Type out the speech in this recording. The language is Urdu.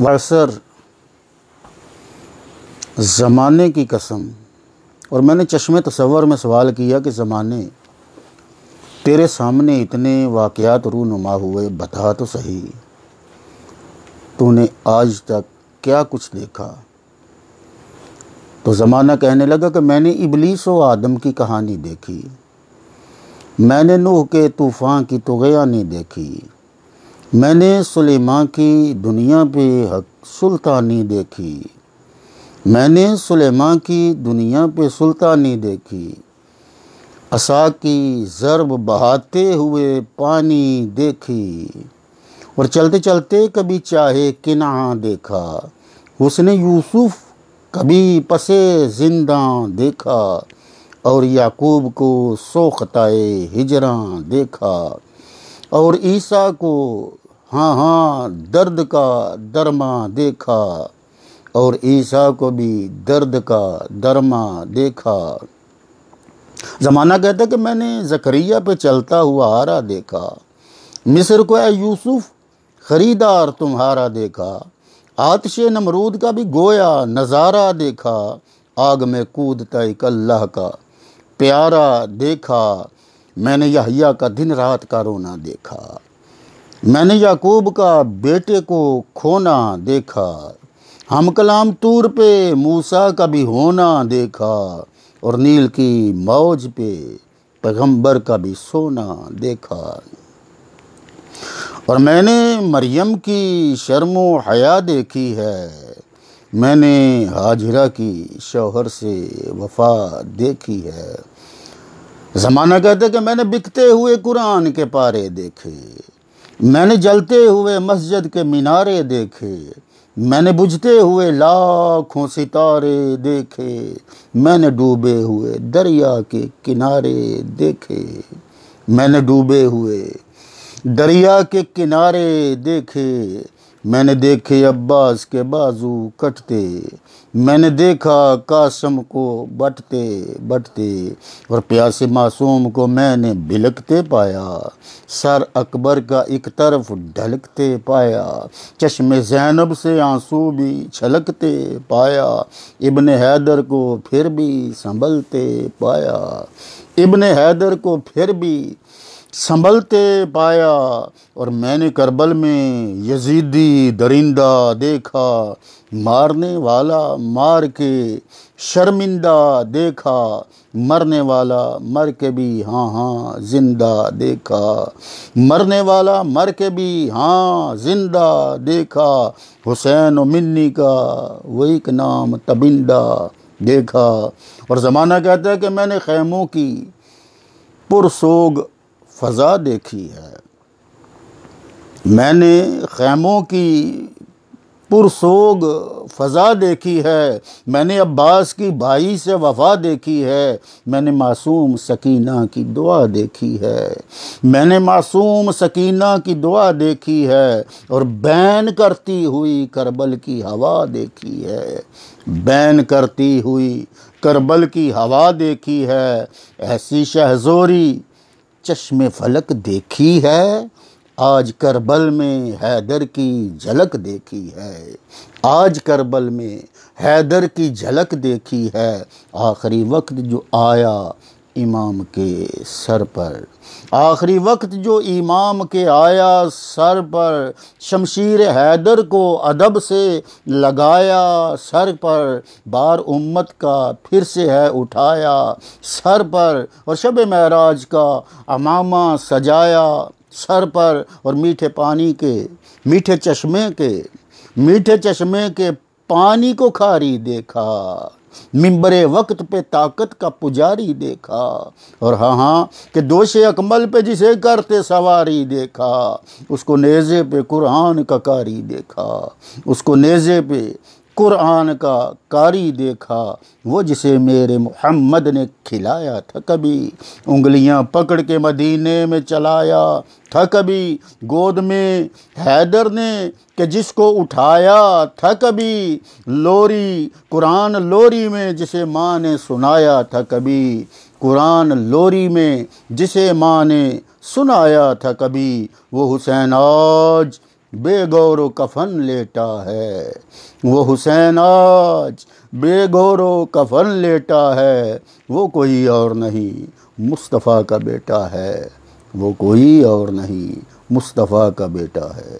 اکثر زمانے کی قسم، اور میں نے چشمے تصور میں سوال کیا کہ زمانے تیرے سامنے اتنے واقعات رونما ہوئے، بتا تو صحیح تو نے آج تک کیا کچھ دیکھا؟ تو زمانہ کہنے لگا کہ میں نے ابلیس و آدم کی کہانی دیکھی، میں نے نوح کے طوفان کی طغیانی دیکھی، میں نے سلیمان کی دنیا پہ حق سلطانی دیکھی، میں نے سلیمان کی دنیا پہ سلطانی دیکھی، عصا کی ضرب بہاتے ہوئے پانی دیکھی، اور چلتے چلتے کبھی چاہے کنعاں دیکھا، حسن یوسف کبھی پسے زنداں دیکھا، اور یعقوب کو سوختائے ہجراں دیکھا، اور عیسیٰ کو ہاں درد کا درماں دیکھا، اور عیسیٰ کو بھی درد کا درماں دیکھا۔ زمانہ کہتا ہے کہ میں نے زکریا پہ چلتا ہوا آرا دیکھا، مصر کو اے یوسف خریدار تمہارا دیکھا، آتش نمرود کا بھی گویا نظارہ دیکھا، آگ میں کودتا ایک اللہ کا پیارا دیکھا، میں نے یحییٰ کا دن رات کا رونا دیکھا، میں نے یعقوب کا بیٹے کو کھونا دیکھا، ہم کلام طور پہ موسیٰ کا بھی ہونا دیکھا، اور نیل کی موج پہ پیغمبر کا بھی سونا دیکھا، اور میں نے مریم کی شرم و حیا دیکھی ہے، میں نے ہاجرہ کی شوہر سے وفا دیکھی ہے۔ زمانہ کہتا ہے کہ میں نے بکتے ہوئے قرآن کے پارے دیکھے، میں نے جلتے ہوئے مسجد کے مینارے دیکھے، میں نے بجھتے ہوئے لاکھوں ستارے دیکھے، میں نے ڈوبے ہوئے دریا کے کنارے دیکھے، میں نے ڈوبے ہوئے دریا کے کنارے دیکھے، میں نے دیکھے عباس کے بازو کٹتے، میں نے دیکھا قاسم کو بٹتے بٹتے، اور پیاسے معصوم کو میں نے بلکتے پایا، سر اکبر کا ایک طرف ڈھلکتے پایا، چشم زینب سے آنسو بھی چھلکتے پایا، ابن حیدر کو پھر بھی سنبھلتے پایا، ابن حیدر کو پھر بھی سنبھلتے پایا، اور میں نے کربل میں یزیدی درندہ دیکھا، مارنے والا مار کے شرمندہ دیکھا، مرنے والا مر کے بھی ہاں زندہ دیکھا، مرنے والا مر کے بھی ہاں زندہ دیکھا، حسین و منی کا وہ ایک نام تبندہ دیکھا۔ اور زمانہ کہتا ہے کہ میں نے خیموں کی پرسوگ فضا دیکھی ہے، میں نے خیموں کی پرسوگ فضا دیکھی ہے، میں نے عباس کی بھائی سے وفا دیکھی ہے، میں نے معصوم سکینہ کی دعا دیکھی ہے، میں نے معصوم سکینہ کی دعا دیکھی ہے، اور بین کرتی ہوئی کربل کی ہوا دیکھی ہے، بین کرتی ہوئی کربل کی ہوا دیکھی ہے، ایسی شہزوری چشم فلک دیکھی ہے، آج کربل میں حیدر کی جھلک دیکھی ہے، آج کربل میں حیدر کی جھلک دیکھی ہے، آخری وقت جو آیا امام کے سر پر، آخری وقت جو امام کے آیا سر پر، شمشیر حیدر کو ادب سے لگایا سر پر، بار امت کا پھر سے ہے اٹھایا سر پر، اور شب معراج کا عمامہ سجایا سر پر، اور میٹھے پانی کے میٹھے چشمے کے پانی کو کھاری دیکھا، منبر وقت پہ طاقت کا پجاری دیکھا، اور ہاں کہ دوش اکمل پہ جسے کرتے سواری دیکھا، اس کو نیزے پہ قرآن کا کاری دیکھا، اس کو نیزے پہ قرآن کا کاری دیکھا، وہ جسے میرے محمد نے کھلایا تھا کبھی، انگلیاں پکڑ کے مدینے میں چلایا تھا کبھی، گود میں حیدر نے کہ جس کو اٹھایا تھا کبھی، لوری قرآن لوری میں جسے ماں نے سنایا تھا کبھی، قرآن لوری میں جسے ماں نے سنایا تھا کبھی، وہ حسین آج بے گور و کفن لیٹا ہے، وہ حسین آج بے گور و کفن لیٹا ہے، وہ کوئی اور نہیں مصطفیٰ کا بیٹا ہے، وہ کوئی اور نہیں مصطفیٰ کا بیٹا ہے۔